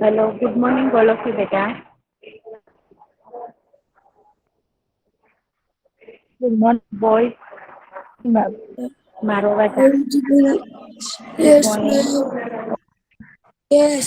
Hello, good morning बोलो कि बेटा। Good morning, boy, ma'am. मारो बेटा। Good Yes, morning. ma'am. Yes.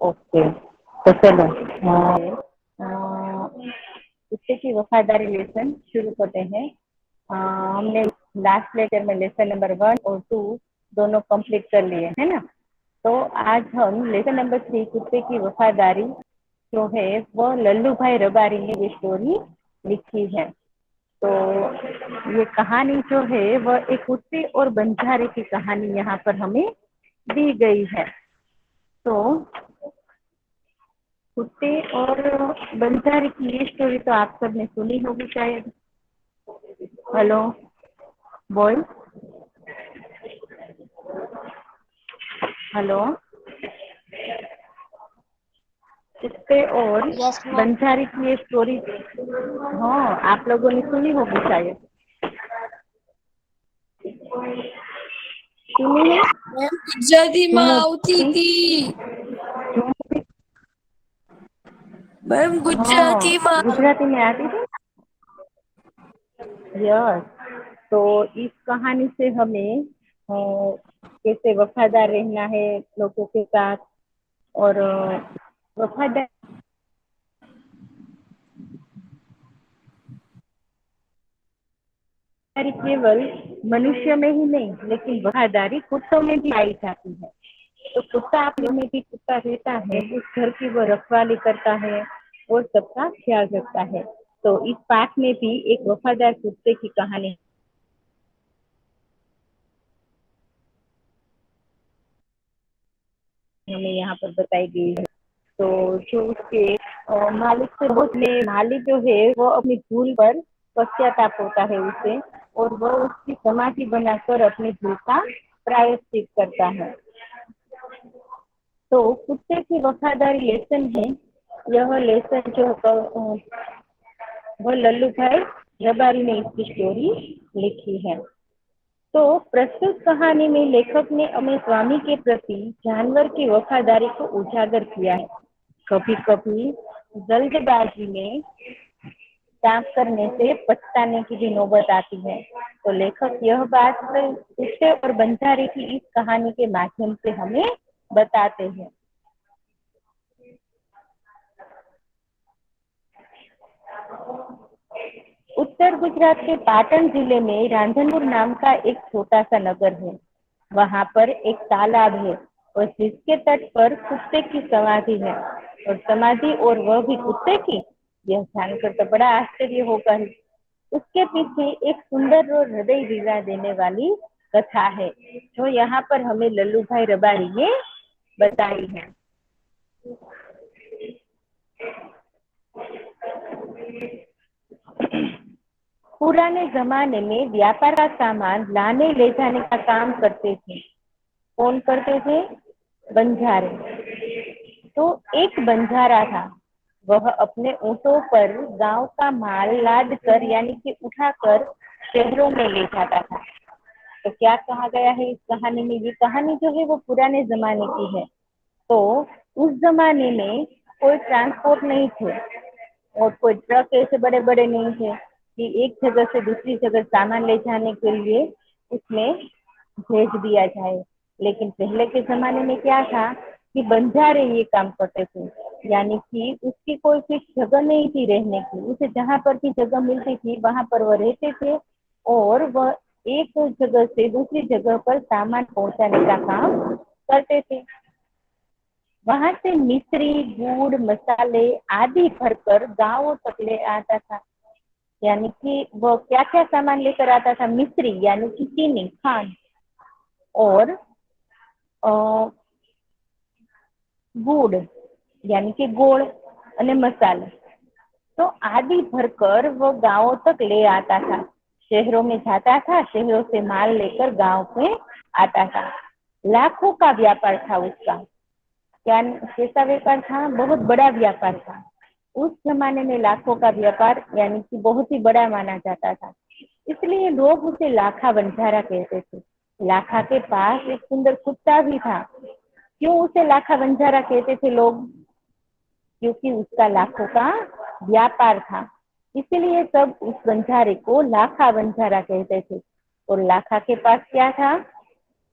Okay, तो चलो कुत्ते की वफादारी लेसन शुरू करते हैं। हमने लास्ट लेक्चर में लेसन नंबर 1 और 2 दोनों कंप्लीट कर लिए है ना। तो आज हम लेसन नंबर 3 कुत्ते की वफादारी जो है वो लल्लू भाई रबारी ने ये स्टोरी लिखी है। तो ये कहानी जो है वह एक कुत्ते और बंजारे की कहानी यहाँ पर हमें दी गई है। तो कुत्ते और बंजारे की ये स्टोरी तो आप सबने सुनी होगी शायद। Hello boy, hello. कुत्ते और Yes, ma'am. बंजारे की ये स्टोरी, हाँ, आप लोगों ने सुनी होगी शायद। सुनी है? मैम गुजराती में झूमू आवती थी? थी। झूमू, मैम गुजराती हाँ, में गुजराती में आती थी। यस। तो इस कहानी से हमें कैसे वफादार रहना है लोगों के साथ, और वफादारी केवल मनुष्य में ही नहीं लेकिन वफादारी कुत्तों में भी पाई जाती है। तो कुत्ता आप लोगों में भी कुत्ता रहता है, उस घर की वो रखवाली करता है और सबका ख्याल रखता है। तो इस पाठ में भी एक वफादार कुत्ते की कहानी हमें यहाँ पर बताई गई है। तो जो उसके मालिक से बोलने, मालिक जो है वो अपनी भूल पर पश्चाताप होता है उसे, और वो उसकी समाधि बनाकर अपनी भूल का प्रायश्चित करता है। तो कुत्ते की वफादारी लेसन है। यह लेसन जो वो लल्लू भाई रबारी ने इसकी स्टोरी लिखी है। तो प्रस्तुत कहानी में लेखक ने अपने स्वामी के प्रति जानवर की वफादारी को उजागर किया है। कभी कभी जल्दबाजी में काम करने से पछताने की भी नौबत आती है। तो लेखक यह बात कुत्ते और बंजारे की इस कहानी के माध्यम से हमें बताते हैं। उत्तर गुजरात के पाटन जिले में रांधनपुर नाम का एक छोटा सा नगर है। वहां पर एक तालाब है और जिसके तट पर कुत्ते की समाधि है, और समाधि और वह भी कुत्ते की। यह जानकर तो बड़ा आश्चर्य होगा ही। उसके पीछे एक सुंदर और हृदय दिला देने वाली कथा है जो यहाँ पर हमें लल्लू भाई रबारी ने बताई है। पुराने जमाने में व्यापार का सामान लाने ले जाने का काम करते थे। कौन करते थे? बंजारे। तो एक बंजारा था। वह अपने ऊँटों पर गांव का माल लाद कर यानी कि उठाकर शहरों में ले जाता था। तो क्या कहा गया है इस कहानी में? ये कहानी जो है वो पुराने जमाने की है। तो उस जमाने में कोई ट्रांसपोर्ट नहीं थे और कोई ट्रक ऐसे बड़े बड़े नहीं थे कि एक जगह से दूसरी जगह सामान ले जाने के लिए उसमें भेज दिया जाए। लेकिन पहले के जमाने में क्या था कि बंजारे ये काम करते थे, यानी कि उसकी कोई फिक्स जगह नहीं थी रहने की। उसे जहाँ पर भी जगह मिलती थी वहां पर वह रहते थे, और वह एक जगह से दूसरी जगह पर सामान पहुंचाने का काम करते थे। वहां से मिश्री, गुड़, मसाले आदि भरकर गांवों तक ले आता था। यानी कि वो क्या क्या सामान लेकर आता था? मिश्री यानी कि चीनी, खांड, और गुड़ यानी कि गोड़, અને मसाले। तो आदि भरकर वो गांवों तक ले आता था। शहरों में जाता था, शहरों से माल लेकर गांव में आता था। लाखों का व्यापार था उसका। क्या कैसा व्यापार था? बहुत बड़ा व्यापार था। उस जमाने में लाखों का व्यापार यानी कि बहुत ही बड़ा माना जाता था। इसलिए लोग उसे लाखा बंजारा कहते थे। लाखा के पास एक सुंदर कुत्ता भी था। क्यों उसे लाखा बंजारा कहते थे लोग? क्योंकि उसका लाखों का व्यापार था। इसीलिए सब उस बंजारे को लाखा बंजारा कहते थे। और लाखा के पास क्या था?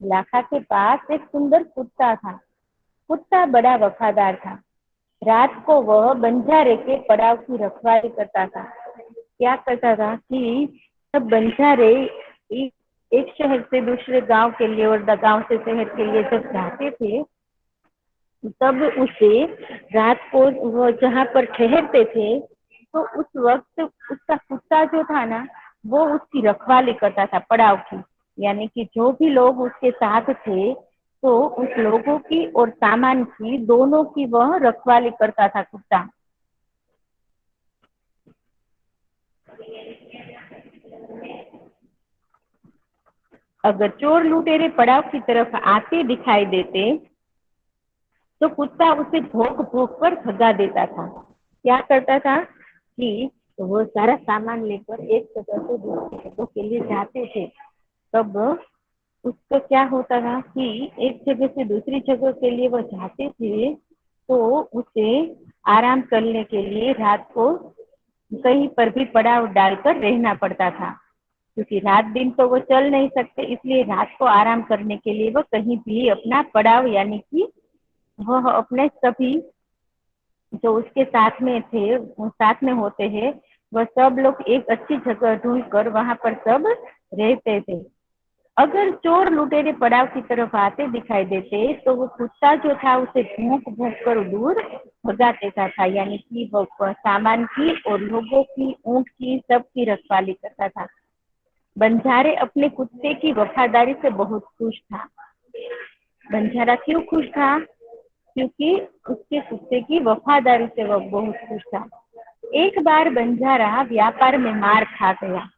लाखा के पास एक सुंदर कुत्ता था। कुत्ता बड़ा वफादार था। रात को वह बंजारे के पड़ाव की रखवाली करता था। क्या करता था कि सब बंजारे एक शहर से दूसरे गांव के लिए और गांव से शहर के लिए जब जाते थे, तब उसे रात को वो जहाँ पर ठहरते थे, तो उस वक्त उसका कुत्ता जो था ना, वो उसकी रखवाली करता था पड़ाव की। यानी कि जो भी लोग उसके साथ थे, तो उस लोगों की और सामान की, दोनों की वह रखवाली करता था कुत्ता। अगर चोर लुटेरे पड़ाव की तरफ आते दिखाई देते, तो कुत्ता उसे भौंक भौंक कर भगा देता था। क्या करता था कि वो सारा सामान लेकर एक जगह से दूसरी जगह के लिए जाते थे। तब उसको क्या होता था कि एक जगह से दूसरी जगह के लिए वो जाते थे, तो उसे आराम करने के लिए रात को कहीं पर भी पड़ाव डालकर रहना पड़ता था। क्योंकि रात दिन तो वो चल नहीं सकते, इसलिए रात को आराम करने के लिए वो कहीं भी अपना पड़ाव यानी कि वह अपने सभी जो उसके साथ में थे, साथ में होते हैं, वह सब लोग एक अच्छी जगह ढूंढकर वहां पर सब रहते थे। अगर चोर लुटेरे पड़ाव की तरफ आते दिखाई देते, तो वो कुत्ता जो था उसे भौंक भौंक कर दूर भगा देता था। यानी कि वो सामान की और लोगों की, ऊंट की, सबकी रखवाली करता था। बंजारे अपने कुत्ते की वफादारी से बहुत खुश था। बंजारा क्यों खुश था? क्योंकि उसके कुत्ते की वफादारी से वह बहुत खुश था। एक बार बंजारा व्यापार में मार खा गया।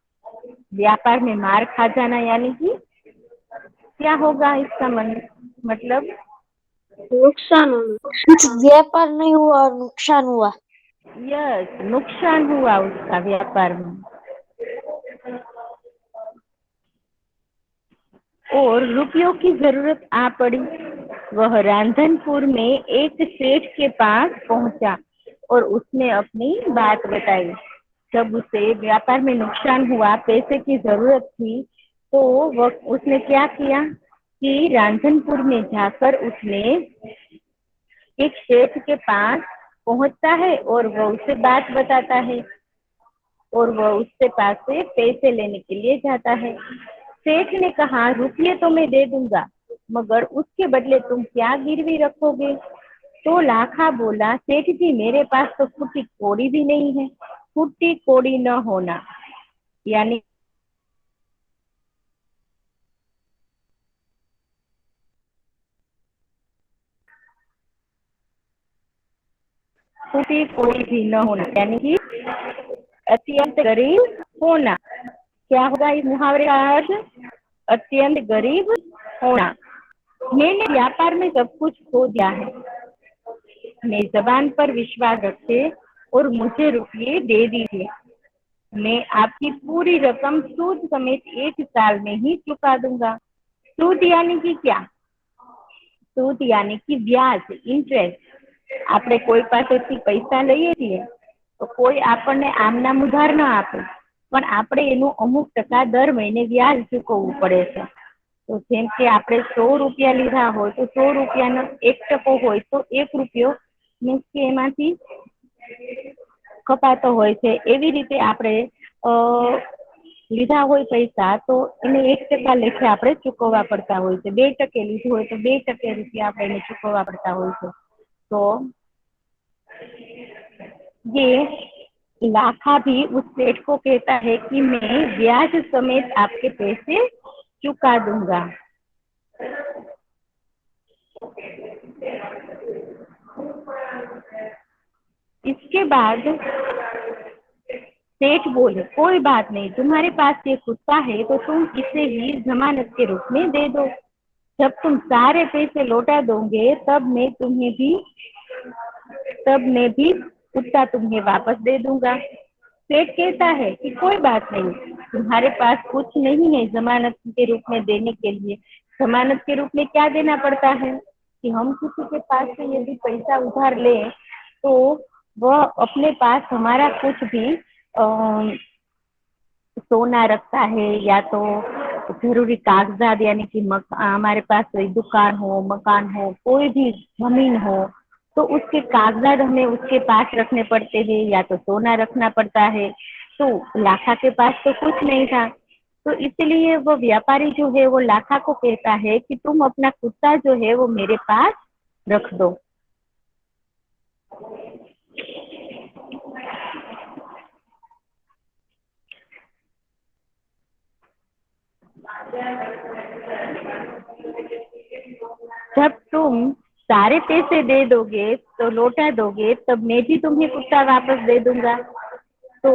व्यापार में मार खा जाना यानी कि क्या होगा इसका मतलब? नुकसान होना। कुछ व्यापार नहीं हुआ और नुकसान हुआ। यस, नुकसान हुआ उसका व्यापार में। और रुपयों की जरूरत आ पड़ी। वह रांधनपुर में एक सेठ के पास पहुंचा और उसने अपनी बात बताई। जब उसे व्यापार में नुकसान हुआ, पैसे की जरूरत थी, तो वह उसने क्या किया कि रांधनपुर में जाकर उसने एक सेठ के पास पहुंचता है और वह उससे बात बताता है और वह उसके पास से पैसे लेने के लिए जाता है। सेठ ने कहा, रुपये तो मैं दे दूंगा, मगर उसके बदले तुम क्या गिरवी रखोगे? तो लाखा बोला, सेठ जी मेरे पास तो फूटी कोड़ी भी नहीं है। फूटी कोड़ी न होना यानी फूटी कोड़ी भी न होना यानी कि अत्यंत गरीब होना। क्या होगा इस मुहावरे का अर्थ? अत्यंत गरीब होना। मैंने व्यापार में सब कुछ खो दिया है। मैं जबान पर विश्वास रखे और मुझे रुपये दे दीजिए। मैं आपकी पूरी रकम सूद समेत 1 साल में ही चुका दूंगा। सूद यानी कि क्या? सूद यानी कि ब्याज, इंटरेस्ट। આપણે કોઈ પાસેથી પૈસા લઈએ છીએ, તો કોઈ આપણને આમનામ ઉધાર ન આપે, પણ આપણે એનું અમુક ટકા દર મહિને વ્યાજ ચૂકવવું પડે છે. તો જેમ કે આપણે 100 રૂપિયા લીધા હોય, તો 100 રૂપિયાનો 1% હોય, તો 1 રૂપિયો મીન્સ કે એમાંથી કપાતો હોય છે. એવી રીતે આપણે લીધા હોય પૈસા, તો એને 1% લેખે આપણે ચૂકવવા પડતા હોય છે. 2% લીધું હોય તો 2% રૂપિયા આપણે એને ચૂકવવા પડતા હોય છે. तो ये लाखा भी उस सेठ को कहता है कि मैं ब्याज समेत आपके पैसे चुका दूंगा। इसके बाद सेठ बोले कोई बात नहीं, तुम्हारे पास ये कुत्ता है तो तुम इसे ही जमानत के रूप में दे दो। जब तुम सारे पैसे लौटा दोगे तब मैं भी कुत्ता तुम्हें वापस दे दूंगा। सेठ कहता है कि कोई बात नहीं, तुम्हारे पास कुछ नहीं है जमानत के रूप में देने के लिए। जमानत के रूप में क्या देना पड़ता है कि हम किसी के पास से यदि पैसा उधार ले तो वह अपने पास हमारा कुछ भी सोना रखता है या तो जरूरी कागजात, यानी कि हमारे पास कोई दुकान हो, मकान हो, कोई भी जमीन हो तो उसके कागजात हमें उसके पास रखने पड़ते हैं या तो सोना रखना पड़ता है। तो लाखा के पास तो कुछ नहीं था, तो इसलिए वो व्यापारी जो है वो लाखा को कहता है कि तुम अपना कुत्ता जो है वो मेरे पास रख दो। जब तुम सारे पैसे दे दोगे तो लौटा दोगे तब मैं भी तुम्हें कुत्ता वापस दे दूंगा। तो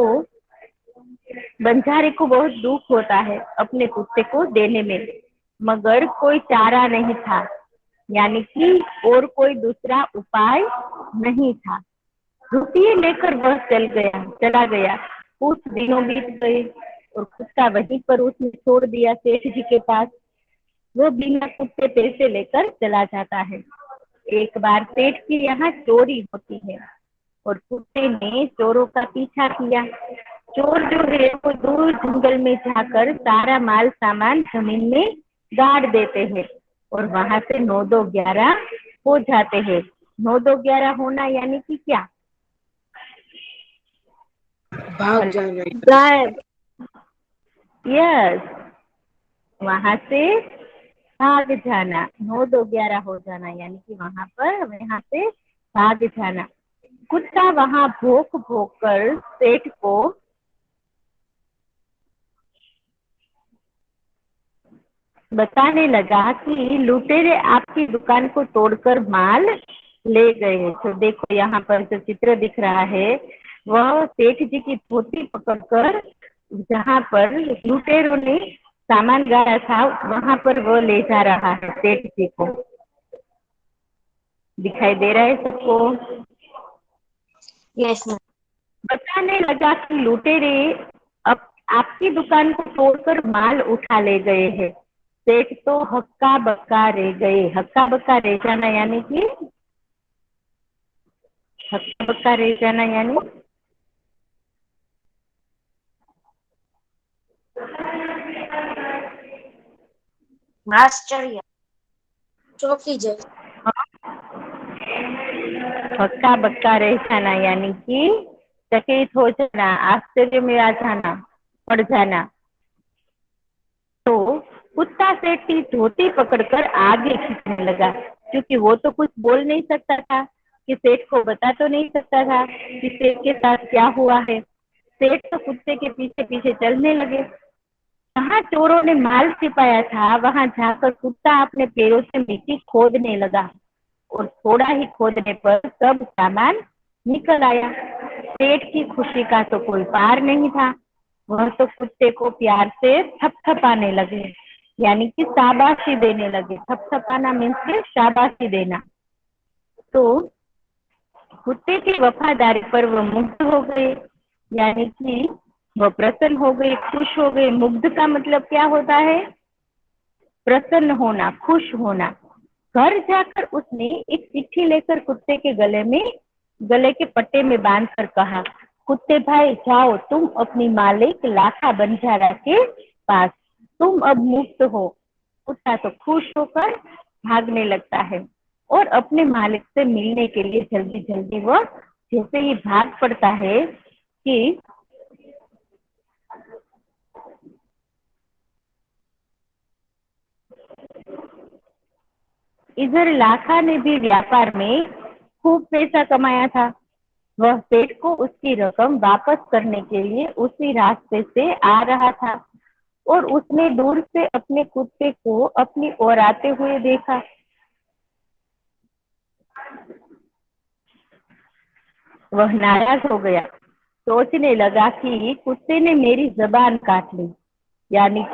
बंजारे को बहुत दुख होता है अपने कुत्ते को देने में, मगर कोई चारा नहीं था, यानी कि और कोई दूसरा उपाय नहीं था। रुपये लेकर वह चला गया। कुछ दिनों बीत गए और कुत्ता वहीं पर उसने छोड़ दिया सेठ जी के पास। वो बिना कुत्ते पैसे लेकर चला जाता है। एक बार सेठ के यहाँ चोरी होती है और कुत्ते ने चोरों का पीछा किया। चोर जो है वो दूर जंगल में जाकर सारा माल सामान जमीन में गाड़ देते हैं और वहां से 9-2-11 हो जाते हैं। 9-2-11 होना यानी कि क्या? भाग जाना। गायब। यस, वहां से भाग जाना। 9-2-11 हो जाना यानी कि वहां से भाग जाना। कुत्ता वहां भौंक भौंक कर सेठ को बताने लगा कि लुटेरे आपकी दुकान को तोड़कर माल ले गए। तो देखो यहाँ पर जो चित्र दिख रहा है वह सेठ जी की धोती पकड़कर जहाँ पर लुटेरों ने सामान गाड़ा था वहां पर वो ले जा रहा है सेठ जी को। दिखाई दे रहा है सबको? Yes ma'am. बताने लगा कि लुटेरे अब आपकी दुकान को तोड़कर माल उठा ले गए हैं। सेठ तो हक्का बक्का रह गए। हक्का बक्का रह जाना यानी कि हक्का बक्का रह जाना यानी आश्चर्य। चौकी जैसे। हक्का बक्का रह जाना यानी कि चकित हो जाना, आश्चर्य में आ जाना, पड़ जाना। तो कुत्ता सेठ की धोती पकड़कर आगे खींचने लगा, क्योंकि वो तो कुछ बोल नहीं सकता था, कि सेठ को बता तो नहीं सकता था कि सेठ के साथ क्या हुआ है। सेठ तो कुत्ते के पीछे पीछे चलने लगे। जहाँ चोरों ने माल छिपाया था वहां जाकर कुत्ता अपने पैरों से मिट्टी खोदने लगा और थोड़ा ही खोदने पर सब सामान निकल आया। सेठ की खुशी का तो कोई पार नहीं था। वह तो कुत्ते को प्यार से थपथपाने लगे, यानी कि शाबाशी देने लगे। थपथपाना मीन्स के शाबाशी देना। तो कुत्ते की वफादारी पर वह मुग्ध हो गए, यानी कि वह प्रसन्न हो गए, खुश हो गए। मुग्ध का मतलब क्या होता है? प्रसन्न होना, खुश होना। घर जाकर उसने एक चिट्ठी लेकर कुत्ते के गले के पट्टे में बांधकर कहा, कुत्ते भाई जाओ तुम अपनी मालिक लाखा बंजारा के पास, तुम अब मुक्त हो। कुत्ता तो खुश होकर भागने लगता है और अपने मालिक से मिलने के लिए जल्दी जल्दी वह जैसे ही भाग पड़ता है कि इधर लाखा ने भी व्यापार में खूब पैसा कमाया था। वह सेठ को उसकी रकम वापस करने के लिए उसी रास्ते से आ रहा था और उसने दूर से अपने कुत्ते को अपनी ओर आते हुए देखा। वह नाराज हो गया, सोचने लगा कि कुत्ते ने मेरी जबान काट ली, यानी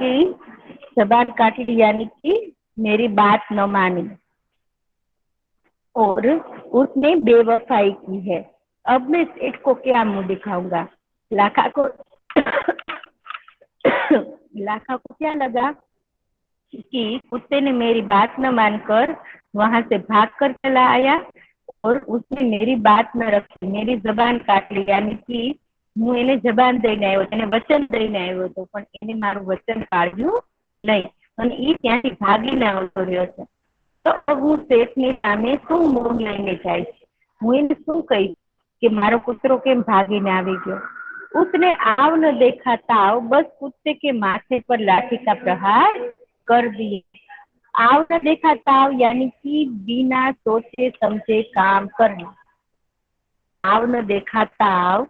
कि मेरी बात न मानी और उसने बेवफाई की है। अब मैं सेठ को क्या मुंह दिखाऊंगा। लाखा को लाखा को क्या लगा कि कुत्ते ने मेरी बात न मानकर वहां से भाग कर चला आया और उसने मेरी बात न रखी, मेरी जबान काट ली, यानी कि હું એને જબાન દઈને આવ્યો હતો, એને વચન દઈને આવ્યો હતો, પણ એને મારું વચન પાળ્યું નહીં અને એ ત્યાંથી ભાગીને આવતો રહ્યો છે. તો હું શેઠની સામે શું મૌન લઈને જઈશ? હું એને શું કહીશ કે મારો કૂતરો કેમ ભાગીને આવી ગયો? उसने आव न देखा ताव बस कुत्ते के माथे पर लाठी का प्रहार कर दिए। आव न देखा ताव यानी कि बिना सोचे समझे काम करना। आव न देखा ताव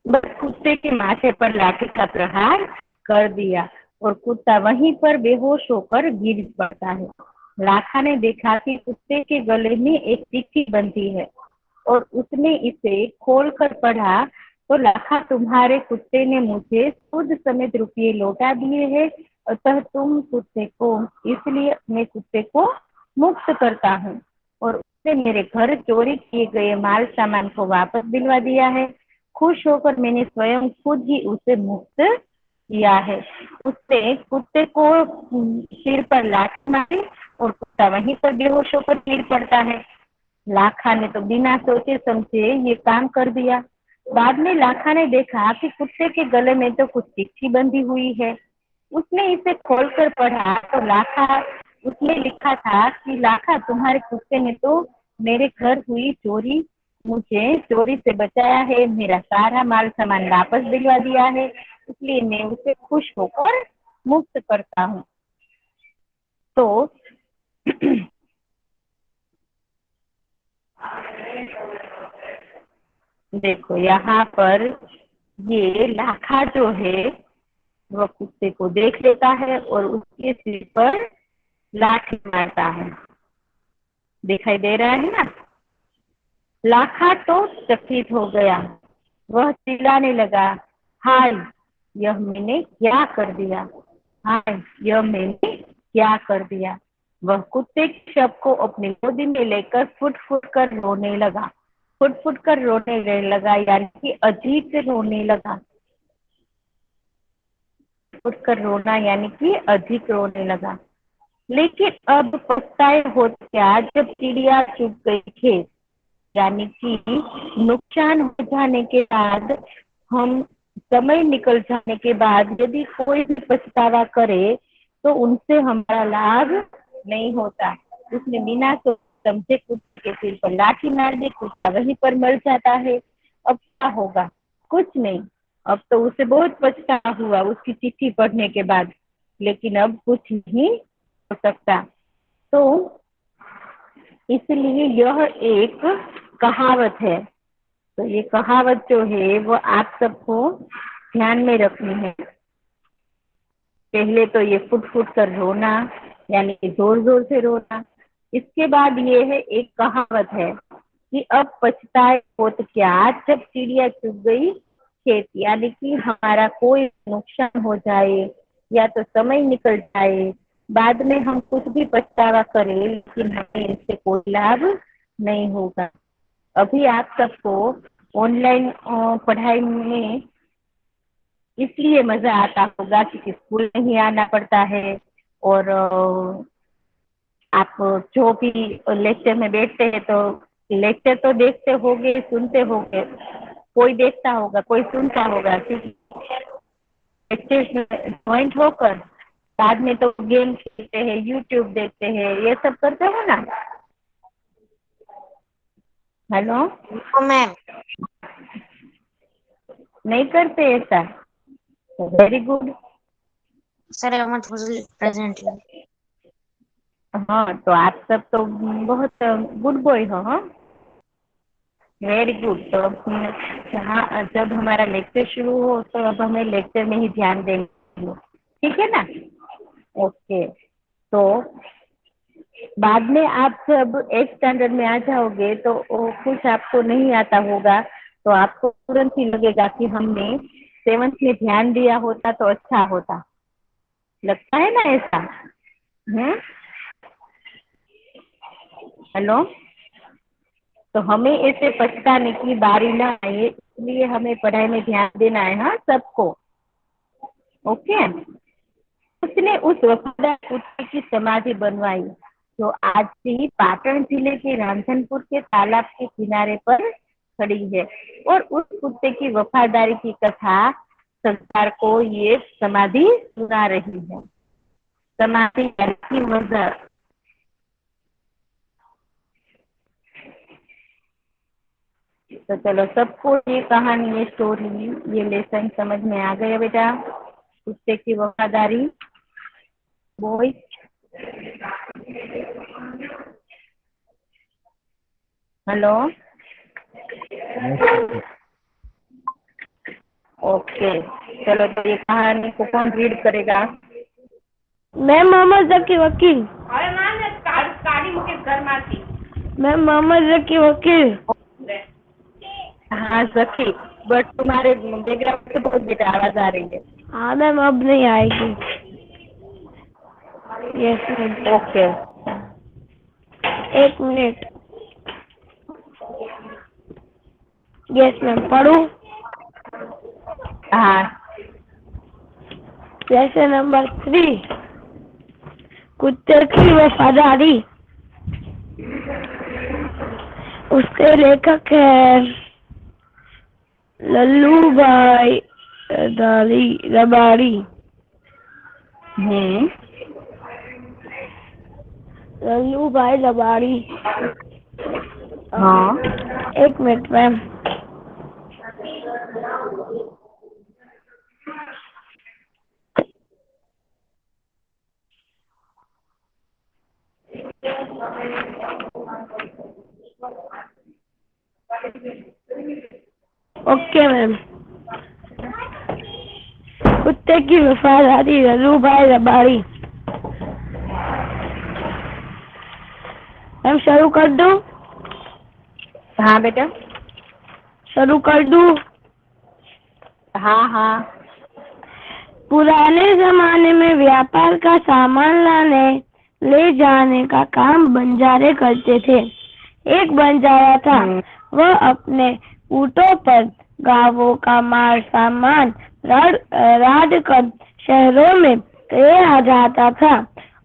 बस कुत्ते के माथे पर लाठी का प्रहार कर दिया और कुत्ता वहीं पर बेहोश होकर गिर पड़ता है। लाखा ने देखा कि कुत्ते के गले में एक चिट्ठी बंधी है और उसने इसे खोलकर पढ़ा तो लाखा, तुम्हारे कुत्ते ने मुझे सूद समेत रुपये लौटा दिए हैं, अतः तुम कुत्ते को, इसलिए मैं कुत्ते को मुक्त करता हूँ और उसने मेरे घर चोरी किए गए माल सामान को वापस दिलवा दिया है। खुश होकर मैंने स्वयं खुद ही उसे मुक्त किया है। उसने कुत्ते को सिर पर लाठी मारी और कुत्ता वहीं पर बेहोश होकर गिर पड़ता है। लाखा ने तो बिना सोचे समझे ये काम कर दिया। बाद में लाखा ने देखा कि कुत्ते के गले में तो कुछ चिट्ठी बंधी हुई है। उसने इसे खोलकर पढ़ा तो उसने लिखा था कि लाखा, तुम्हारे कुत्ते ने तो मेरे घर हुई चोरी, मुझे चोरी से बचाया है, मेरा सारा माल सामान वापस दिलवा दिया है, इसलिए मैं उसे खुश होकर मुक्त करता हूँ। तो देखो यहाँ पर ये लाखा जो है वह कुत्ते को देख लेता है और उसके सिर पर लाठी मारता है। दिखाई दे रहा है ना? लाखा तो चकित हो गया, वह चिल्लाने लगा, हाय यह मैंने क्या कर दिया, हाय यह मैंने क्या कर दिया। वह कुत्ते के शव को अपनी गोदी में लेकर फुट फुट कर रोने लगा, यानी कि अधिक रोने लगा। फुट कर रोना यानी कि अधिक रोने लगा। लेकिन अब पछताए होत क्या जब चिड़िया चुग गई खेत, यानी कि नुकसान हो जाने के बाद, हम समय निकल जाने के बाद यदि कोई भी पछतावा करे तो उनसे हमारा लाभ नहीं होता। उसने बिना सोच समझे कुत्ते के सिर पर लाठी मार दी, कुत्ता वहीं पर मर जाता है। अब क्या होगा? कुछ नहीं। अब तो उसे बहुत पछतावा हुआ उसकी चिट्ठी पढ़ने के बाद, लेकिन अब कुछ नहीं हो सकता। तो इसलिए यह एक कहावत है। तो ये कहावत जो है वो आप सबको ध्यान में रखनी है। पहले तो ये फुट फुट कर रोना यानी कि जोर जोर से रोना। इसके बाद ये है एक कहावत है कि अब पछताए होत क्या जब चिड़िया चुग गई खेत, यानी कि हमारा कोई नुकसान हो जाए या तो समय निकल जाए, बाद में हम कुछ भी पछतावा करें लेकिन हमें इससे कोई लाभ नहीं होगा। अभी आप सबको ऑनलाइन पढ़ाई में इसलिए मजा आता होगा कि स्कूल नहीं आना पड़ता है और आप जो भी लेक्चर में बैठते हैं तो लेक्चर तो देखते होगे, सुनते होगे, कोई देखता होगा कोई सुनता होगा, लेक्चर ज्वाइंट होकर बाद में तो गेम खेलते हैं, यूट्यूब देखते हैं, ये सब करते हो ना। Hello ma'am. नहीं करते ऐसा? Very good. Sir I am presently. हाँ, तो आप सब तो बहुत गुड बॉय हो। हाँ, वेरी गुड। तो हाँ, जब हमारा लेक्चर शुरू हो तो अब हमें लेक्चर में ही ध्यान देंगे, ठीक है ना? ओके। तो बाद में आप जब 8 स्टैंडर्ड में आ जाओगे तो कुछ आपको नहीं आता होगा, तो आपको तुरंत ही लगेगा कि हमने 7th में ध्यान दिया होता तो अच्छा होता। लगता है ना ऐसा? हेलो। तो हमें ऐसे पछताने की बारी ना आए, इसलिए हमें पढ़ाई में ध्यान देना है। हाँ, सबको। ओके। उसने उस वफादार कुत्ते की समाधि बनवाई जो आज भी पाटन जिले के रांधनपुर के तालाब के किनारे पर खड़ी है, और उस कुत्ते की वफादारी की कथा संसार को ये समाधि सुना रही है। समाधि की वजह। तो चलो, सबको ये कहानी, ये स्टोरी, ये लेसन समझ में आ गया बेटा? कुत्ते की वफादारी। बॉय। हेलो। ओके। चलो, तो ये कहानी को कौन रीड करेगा? मैं मोहम्मद जकी वकील। अरे माने काली मुके घर माती। मैं मोहम्मद जकी वकील। हाँ सखी, बट तुम्हारे बैकग्राउंड से बहुत बेटा आवाज आ रही है। हाँ मैम, अब नहीं आएगी। Yes ma'am. Okay. 1 minute. Yes ma'am, पढ़ूं? हाँ। लेसन नंबर 3, कुत्ते की वफादारी। उसके लेखक है लल्लू भाई रबाड़ी। हम्म। लल्लू भाई रबाड़ी। हाँ। 1 मिनट मैम। Okay ma'am. कुत्ते की वफादारी, लल्लू भाई रबाड़ी। मैम शुरू कर दूं? हाँ बेटा। शुरू कर दूं? हाँ हाँ। पुराने जमाने में व्यापार का सामान लाने ले जाने का काम बंजारे करते थे। एक बंजारा था, हम्म। वह अपने ऊँटों पर गांवों का माल सामान लाद कर शहरों में ले आ जाता था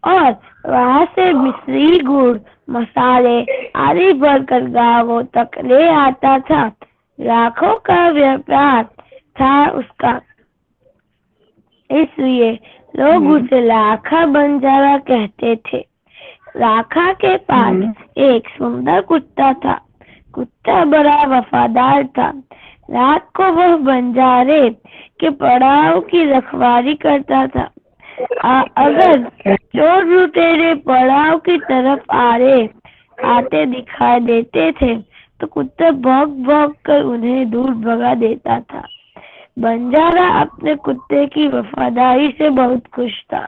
और वहां से मिश्री, गुड़, मसाले आदि भरकर गांवों तक ले आता था। लाखों का व्यापार था उसका, इसलिए लोग हम्म। उसे लाखा बंजारा कहते थे। लाखा के पास हम्म। एक सुंदर कुत्ता था। कुत्ता बड़ा वफादार था। रात को वह बंजारे के पड़ाव की रखवाली करता था। अगर चोर लुटेरे पड़ाव की तरफ आते दिखाई देते थे तो कुत्ता भौंक भौंक कर उन्हें दूर भगा देता था। बंजारा अपने कुत्ते की वफादारी से बहुत खुश था।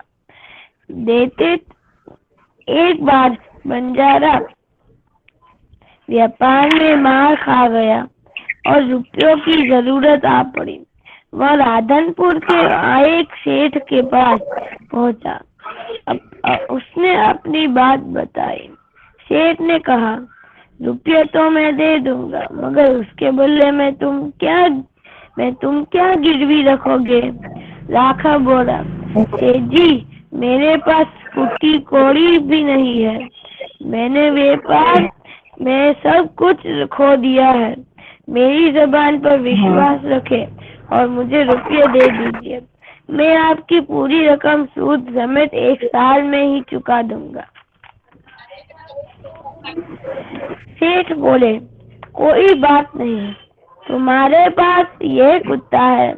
देते एक बार बंजारा व्यापार में मार खा गया और रुपयों की जरूरत आ पड़ी। वह राधनपुर के एक सेठ के पास पहुंचा। उसने अपनी बात बताई। सेठ ने कहा, रुपये तो मैं दे दूंगा, मगर उसके बदले में तुम क्या गिरवी रखोगे? लाखा बोला, सेठ जी, मेरे पास फूटी कौड़ी भी नहीं है। मैंने व्यापार में सब कुछ खो दिया है। मेरी जबान पर विश्वास रखें और मुझे रुपये दे दीजिए। मैं आपकी पूरी रकम सूद समेत 1 साल में ही चुका दूंगा। सेठ बोले, कोई बात नहीं, तुम्हारे पास ये कुत्ता है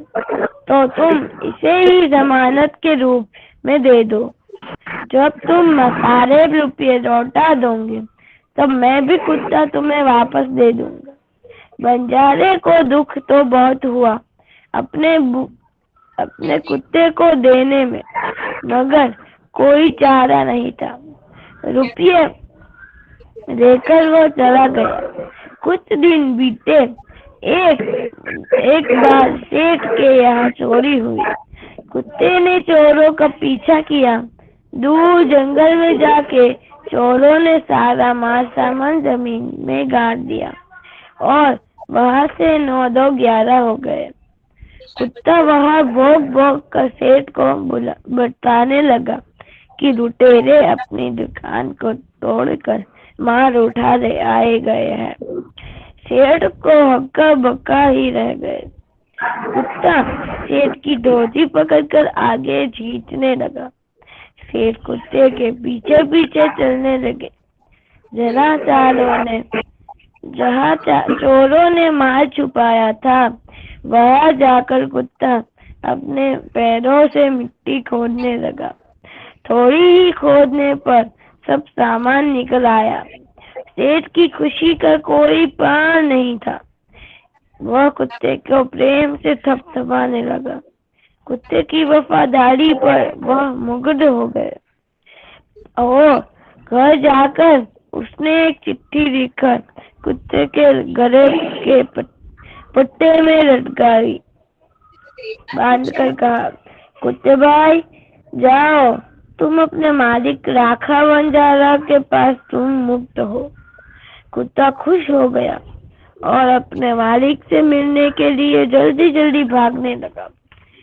तो तुम इसे ही जमानत के रूप में दे दो। जब तुम सारे रुपये लौटा दोगे तब मैं भी कुत्ता तुम्हें वापस दे दूंगा। बंजारे को दुख तो बहुत हुआ अपने कुत्ते को देने में, मगर कोई चारा नहीं था। रुपये देकर वो चला गया। कुछ दिन बीते। एक बार सेठ के यहाँ चोरी हुई। कुत्ते ने चोरों का पीछा किया। दूर जंगल में जाके चोरों ने सारा माल सामान जमीन में गाड़ दिया और वहां से 9-2-11 हो गए। कुत्ता वहां भौंक भौंक कर सेठ को बताने लगा कि लुटेरे अपनी दुकान को तोड़कर माल उठा आए गए हैं। सेठ को हक्का बक्का ही रह गए। कुत्ता सेठ की धोती पकड़कर आगे खींचने लगा। सेठ कुत्ते के पीछे पीछे चलने लगे। जहाँ चोरों ने माल छुपाया था वहां जाकर कुत्ता अपने पैरों से मिट्टी खोदने लगा। थोड़ी ही खोदने पर सब सामान निकल आया। सेठ की खुशी का कोई पार नहीं था। वह कुत्ते को प्रेम से थपथपाने लगा। कुत्ते की वफादारी पर वह मुग्ध हो गए और घर जाकर उसने एक चिट्ठी लिखकर कुत्ते के गले के पट्टे में लटकाई। बांधकर कहा, कुत्ते भाई जाओ, तुम अपने मालिक राखा बंजारा के पास तुम मुक्त हो। कुत्ता खुश हो गया और अपने मालिक से मिलने के लिए जल्दी जल्दी भागने लगा।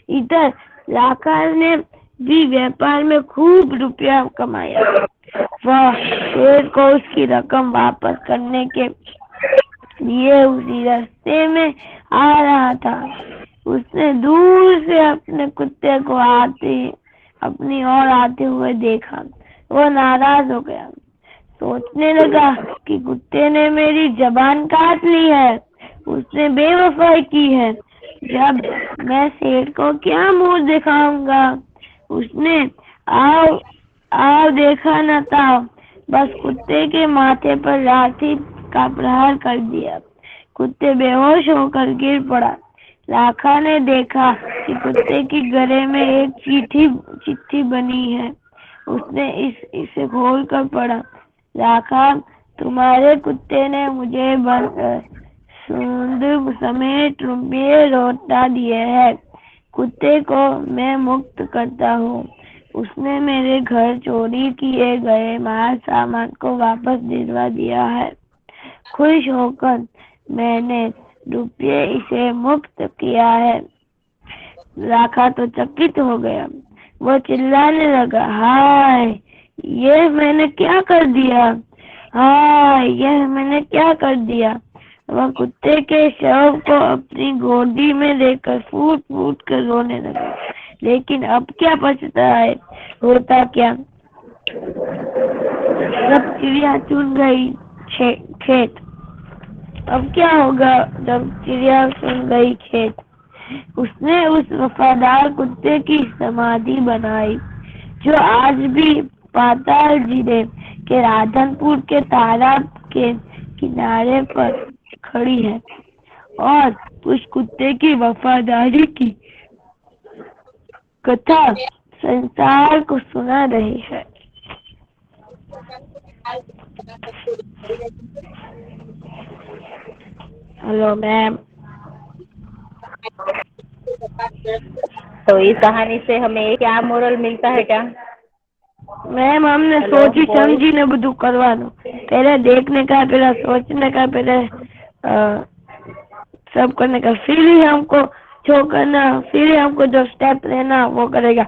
इधर राखा ने भी व्यापार में खूब रुपया कमाया। वह शेर को उसकी रकम वापस करने के लिए उसी रास्ते में आ रहा था। उसने दूर से अपने कुत्ते को अपनी ओर आते हुए देखा। वो नाराज हो गया। सोचने लगा कि कुत्ते ने मेरी जबान काट ली है, उसने बेवफाई की है। जब मैं सेठ को क्या मुंह दिखाऊंगा। उसने आओ देखा न था, बस कुत्ते के माथे पर लाठी का प्रहार कर दिया। कुत्ते बेहोश होकर गिर पड़ा। राखा ने देखा कि कुत्ते के गले में एक चिट्ठी बनी है। उसने इसे खोल कर पढ़ा। राखा, तुम्हारे कुत्ते ने मुझे सूंड समेत रुपये लौटा दिए हैं। कुत्ते को मैं मुक्त करता हूँ। उसने मेरे घर चोरी किए गए माल सामान को वापस दिलवा दिया है। खुश होकर मैंने रुपये इसे मुक्त किया है। राखा तो चकित हो गया। वो चिल्लाने लगा, हाय ये मैंने क्या कर दिया, हाय यह मैंने क्या कर दिया। वह कुत्ते के शव को अपनी गोदी में लेकर फूट फूट कर रोने लगा। लेकिन अब क्या बचता है, होता क्या। जब चिड़िया चुन गई खेत। अब क्या होगा जब चिड़िया चुन गई खेत। उसने उस वफादार कुत्ते की समाधि बनाई जो आज भी पाताल जिले के राधनपुर के तालाब के किनारे पर खड़ी है और उस कुत्ते की वफादारी की कथा संसार को सुना रही है। Hello ma'am. तो इस कहानी से हमें क्या मोरल मिलता है क्या? मैम हमने सोची समझी ने બધું કરવાનું। पहले देखने का, पहले सोचने का, पहले सब करने का, फिर ही हमको जो करना, फिर ही हमको जो स्टेप लेना वो करेगा।